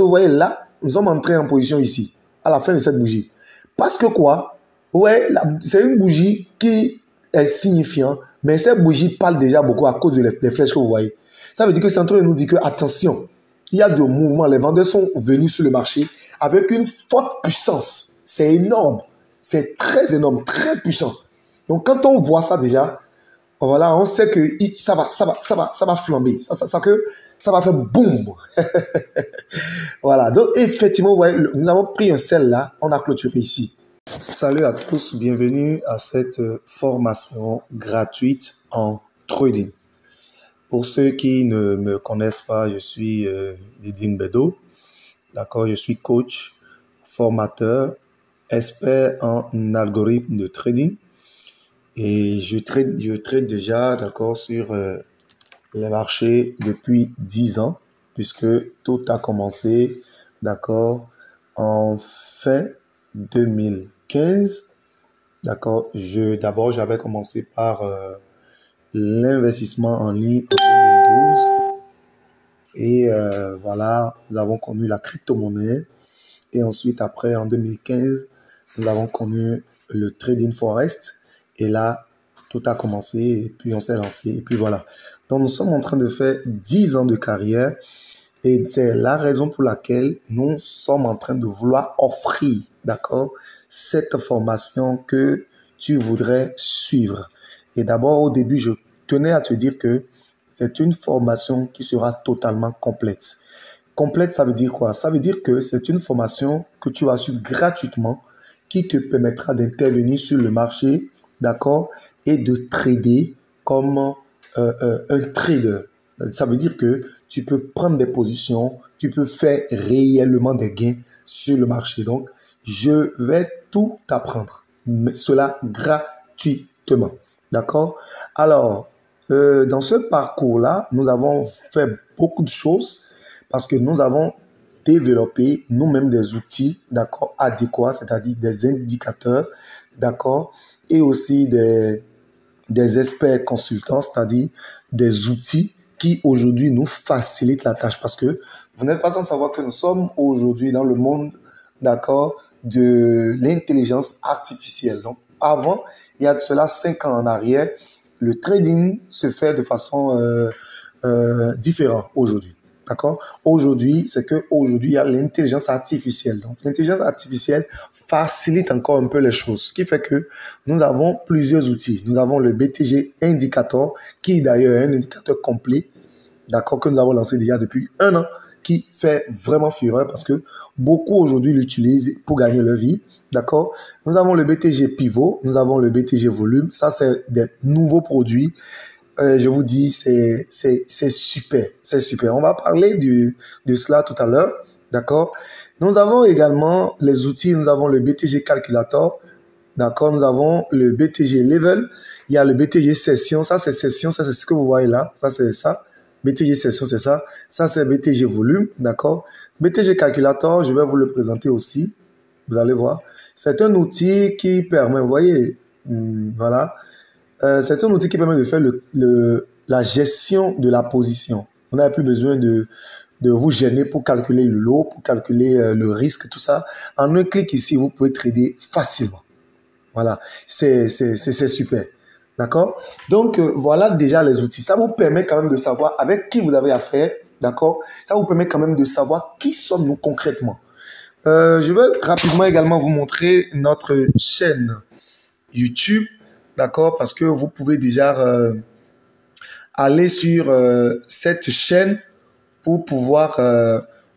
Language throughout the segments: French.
vous voyez là, nous sommes entrés en position ici, à la fin de cette bougie. Parce que quoi? Ouais, c'est une bougie qui est signifiante, mais cette bougie parle déjà beaucoup à cause des flèches que vous voyez. Ça veut dire que c'est en train de nous dire que, attention, il y a de mouvements, les vendeurs sont venus sur le marché avec une forte puissance. C'est énorme, c'est très énorme, très puissant. Donc quand on voit ça déjà, voilà, on sait que ça va flamber, ça va faire boum. Voilà, donc effectivement, vous voyez, nous avons pris un sel là, on a clôturé ici. Salut à tous, bienvenue à cette formation gratuite en trading. Pour ceux qui ne me connaissent pas, je suis Didine Bedo. D'accord, je suis coach, formateur, expert en algorithme de trading. Et je trade déjà, d'accord, sur les marchés depuis 10 ans, puisque tout a commencé, d'accord, en fin 2015. D'accord, d'abord, j'avais commencé par l'investissement en ligne en 2012. Et voilà, nous avons connu la crypto-monnaie. Et ensuite, après, en 2015, nous avons connu le trading forex. Et là, tout a commencé et puis on s'est lancé. Et puis voilà. Donc, nous sommes en train de faire 10 ans de carrière. Et c'est la raison pour laquelle nous sommes en train de vouloir offrir, d'accord, cette formation que tu voudrais suivre. Et d'abord, au début, je tenais à te dire que c'est une formation qui sera totalement complète. Complète, ça veut dire quoi? Ça veut dire que c'est une formation que tu vas suivre gratuitement qui te permettra d'intervenir sur le marché, d'accord, et de trader comme un trader. Ça veut dire que tu peux prendre des positions, tu peux faire réellement des gains sur le marché. Donc, je vais tout apprendre, mais cela gratuitement. D'accord? Alors, dans ce parcours-là, nous avons fait beaucoup de choses parce que nous avons développé nous-mêmes des outils, d'accord, adéquats, c'est-à-dire des indicateurs, d'accord, et aussi des experts consultants, c'est-à-dire des outils qui aujourd'hui nous facilitent la tâche parce que vous n'êtes pas sans savoir que nous sommes aujourd'hui dans le monde, d'accord, de l'intelligence artificielle. Donc, avant, il y a de cela 5 ans en arrière, le trading se fait de façon différente aujourd'hui. D'accord? Aujourd'hui, c'est qu'aujourd'hui, il y a l'intelligence artificielle. Donc, l'intelligence artificielle facilite encore un peu les choses. Ce qui fait que nous avons plusieurs outils. Nous avons le BTG Indicator, qui d'ailleurs est un indicateur complet, d'accord, que nous avons lancé déjà depuis 1 an, qui fait vraiment fureur parce que beaucoup aujourd'hui l'utilisent pour gagner leur vie. D'accord? Nous avons le BTG Pivot, nous avons le BTG Volume. Ça, c'est des nouveaux produits. Je vous dis, c'est super, c'est super. On va parler de cela tout à l'heure, d'accord? Nous avons également les outils, nous avons le BTG Calculator, d'accord? Nous avons le BTG Level, il y a le BTG Session, ça c'est Session, ça c'est ce que vous voyez là, ça c'est ça. BTG Session, c'est ça. Ça c'est BTG Volume, d'accord? BTG Calculator, je vais vous le présenter aussi, vous allez voir. C'est un outil qui permet, vous voyez, voilà. C'est un outil qui permet de faire la gestion de la position. On n'a plus besoin de vous gêner pour calculer le lot, pour calculer le risque, tout ça. En un clic ici, vous pouvez trader facilement. Voilà, c'est super. D'accord? Donc, voilà déjà les outils. Ça vous permet quand même de savoir avec qui vous avez affaire. D'accord? Ça vous permet quand même de savoir qui sommes-nous concrètement. Je vais rapidement également vous montrer notre chaîne YouTube. D'accord, parce que vous pouvez déjà aller sur cette chaîne pour pouvoir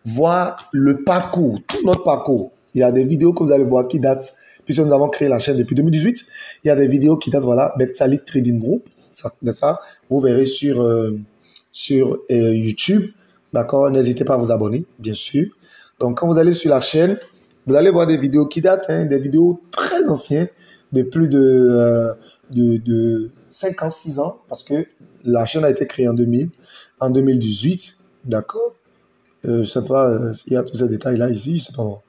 voir le parcours, tout notre parcours. Il y a des vidéos que vous allez voir qui datent, puisque nous avons créé la chaîne depuis 2018. Il y a des vidéos qui datent, voilà, Betsalit Trading Group, ça, vous verrez sur YouTube. D'accord, n'hésitez pas à vous abonner, bien sûr. Donc, quand vous allez sur la chaîne, vous allez voir des vidéos qui datent, hein, des vidéos très anciennes, de plus de 56 ans, parce que la chaîne a été créée en 2018, d'accord. Je ne sais pas s'il y a tous ces détails-là ici, je sais pas.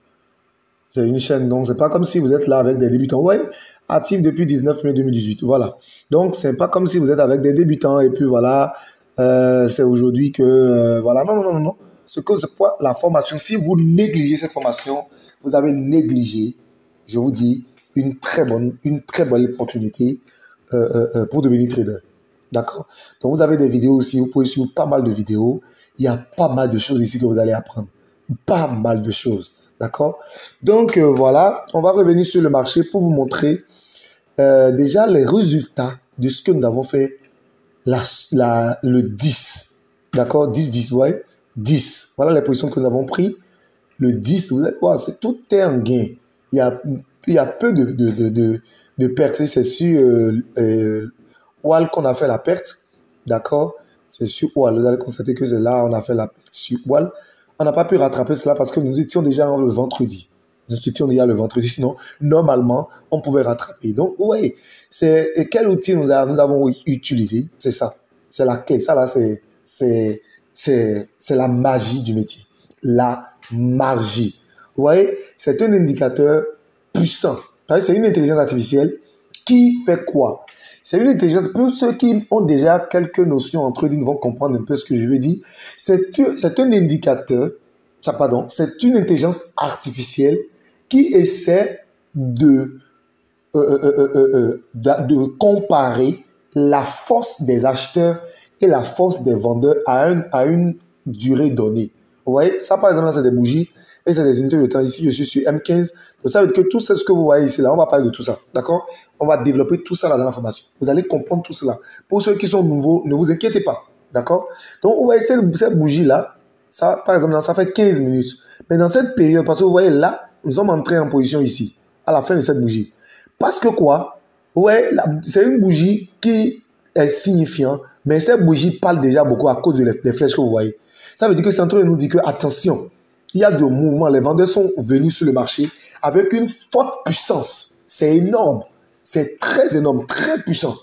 C'est une chaîne, donc c'est pas comme si vous êtes là avec des débutants. Ouais, actif depuis 19 mai 2018, voilà. Donc, c'est pas comme si vous êtes avec des débutants et puis voilà, c'est aujourd'hui que, voilà, non. c'est quoi la formation. Si vous négligez cette formation, vous avez négligé, je vous dis, une très belle opportunité pour devenir trader. D'accord? Donc, vous avez des vidéos aussi, vous pouvez suivre pas mal de vidéos. Il y a pas mal de choses ici que vous allez apprendre. Pas mal de choses. D'accord? Donc, voilà, on va revenir sur le marché pour vous montrer déjà les résultats de ce que nous avons fait le 10. D'accord? 10, ouais. 10. Voilà les positions que nous avons prises. Le 10, vous allez voir, tout est en gain. Il y a peu de pertes. C'est sur Wall qu'on a fait la perte. D'accord? C'est sur Wall. Vous allez constater que c'est là on a fait la perte sur Wall. On n'a pas pu rattraper cela parce que nous étions déjà le vendredi. Sinon, normalement, on pouvait rattraper. Donc, oui, quel outil nous avons utilisé? C'est ça. C'est la clé. Ça, là, c'est la magie du métier. La magie. Vous voyez, c'est un indicateur puissant. C'est une intelligence artificielle qui fait quoi? C'est une intelligence, pour ceux qui ont déjà quelques notions en trading vont comprendre un peu ce que je veux dire. C'est un indicateur, c'est une intelligence artificielle qui essaie de comparer la force des acheteurs et la force des vendeurs à une durée donnée. Vous voyez, ça par exemple, là, c'est des bougies et c'est des unités de temps. Ici, je suis sur M15. Donc, ça veut dire que tout ce que vous voyez ici, là, on va parler de tout ça. D'accord? On va développer tout ça là dans la formation. Vous allez comprendre tout cela. Pour ceux qui sont nouveaux, ne vous inquiétez pas. D'accord? Donc, on va essayer cette bougie-là. Ça, par exemple, là, ça fait 15 minutes. Mais dans cette période, parce que vous voyez là, nous sommes entrés en position ici, à la fin de cette bougie. Parce que quoi? Ouais, c'est une bougie qui est signifiante, mais cette bougie parle déjà beaucoup à cause des flèches que vous voyez. Ça veut dire que c'est en train de nous dire que, attention, il y a de mouvements. Les vendeurs sont venus sur le marché avec une forte puissance. C'est énorme. C'est très énorme, très puissant.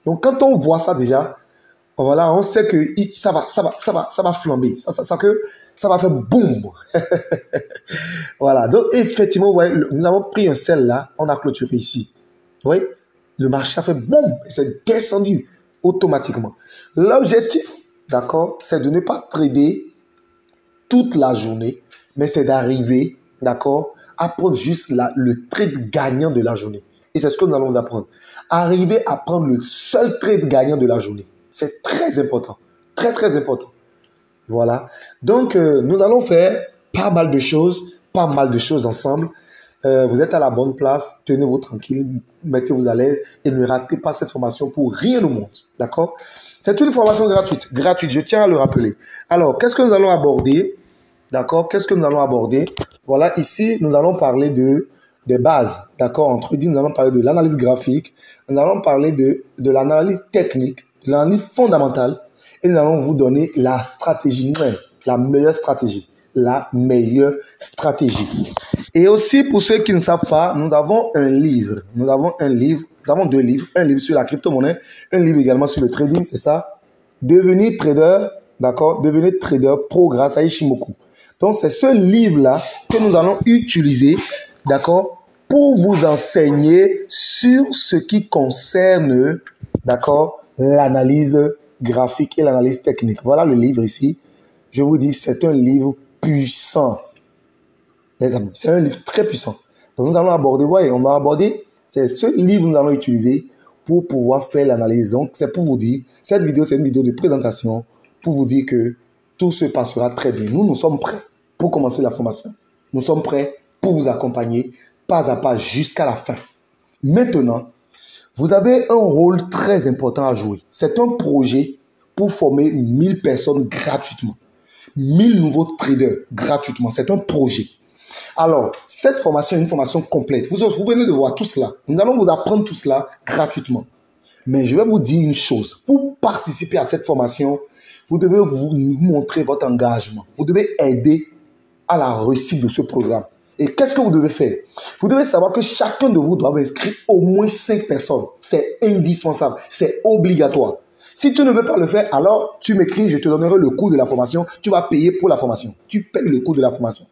Donc, quand on voit ça déjà, voilà, on sait que ça va flamber. Ça va faire boum. Voilà. Donc, effectivement, vous voyez, nous avons pris un sel là, on a clôturé ici. Vous voyez, le marché a fait boum et c'est descendu automatiquement. L'objectif, d'accord, c'est de ne pas trader toute la journée, mais c'est d'arriver, d'accord, à prendre juste le trade gagnant de la journée. Et c'est ce que nous allons vous apprendre. Arriver à prendre le seul trade gagnant de la journée. C'est très important. Très, très important. Voilà. Donc, nous allons faire pas mal de choses ensemble. Vous êtes à la bonne place. Tenez-vous tranquille. Mettez-vous à l'aise et ne ratez pas cette formation pour rien au monde. D'accord? C'est une formation gratuite. Gratuite, je tiens à le rappeler. Alors, qu'est-ce que nous allons aborder? D'accord? Qu'est-ce que nous allons aborder? Voilà, ici, nous allons parler des bases. D'accord? En trading, nous allons parler de l'analyse graphique. Nous allons parler de l'analyse technique, de l'analyse fondamentale. Et nous allons vous donner la stratégie, la meilleure stratégie. La meilleure stratégie. Et aussi, pour ceux qui ne savent pas, nous avons un livre. Nous avons deux livres. Un livre sur la crypto-monnaie, un livre également sur le trading, c'est ça. Devenir trader, d'accord? Devenir trader pro grâce à Ishimoku. Donc, c'est ce livre-là que nous allons utiliser, d'accord, pour vous enseigner sur ce qui concerne, d'accord, l'analyse graphique et l'analyse technique. Voilà le livre ici. Je vous dis, c'est un livre puissant. Les amis, c'est un livre très puissant. Donc, nous allons aborder, voyez, on va aborder, c'est ce livre que nous allons utiliser pour pouvoir faire l'analyse. Donc, c'est pour vous dire, cette vidéo, c'est une vidéo de présentation pour vous dire que tout se passera très bien. Nous sommes prêts pour commencer la formation. Nous sommes prêts pour vous accompagner pas à pas jusqu'à la fin. Maintenant, vous avez un rôle très important à jouer. C'est un projet pour former 1000 personnes gratuitement. 1000 nouveaux traders gratuitement. C'est un projet. Alors, cette formation est une formation complète. Vous venez de voir tout cela. Nous allons vous apprendre tout cela gratuitement. Mais je vais vous dire une chose. Pour participer à cette formation, vous devez vous montrer votre engagement. Vous devez aider à la réussite de ce programme. Et qu'est-ce que vous devez faire? Vous devez savoir que chacun de vous doit inscrire au moins 5 personnes. C'est indispensable. C'est obligatoire. Si tu ne veux pas le faire, alors tu m'écris, je te donnerai le coût de la formation. Tu vas payer pour la formation. Tu payes le coût de la formation.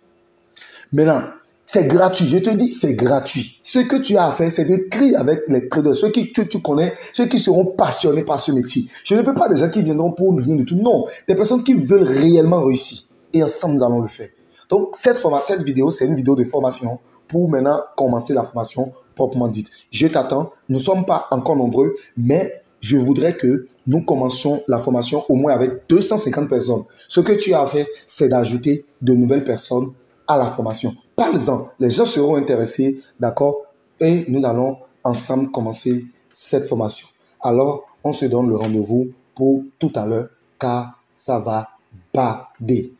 Maintenant, c'est gratuit. Je te dis, c'est gratuit. Ce que tu as à faire, c'est de crier avec les traders, ceux que tu connais, ceux qui seront passionnés par ce métier. Je ne veux pas des gens qui viendront pour rien du tout. Non, des personnes qui veulent réellement réussir. et ensemble, nous allons le faire. Donc, cette vidéo, c'est une vidéo de formation pour maintenant commencer la formation proprement dite. Je t'attends. Nous ne sommes pas encore nombreux, mais je voudrais que nous commencions la formation au moins avec 250 personnes. Ce que tu as à faire, c'est d'ajouter de nouvelles personnes à la formation. Parle-en. Les gens seront intéressés, d'accord? Et nous allons ensemble commencer cette formation. Alors, on se donne le rendez-vous pour tout à l'heure, car ça va bader.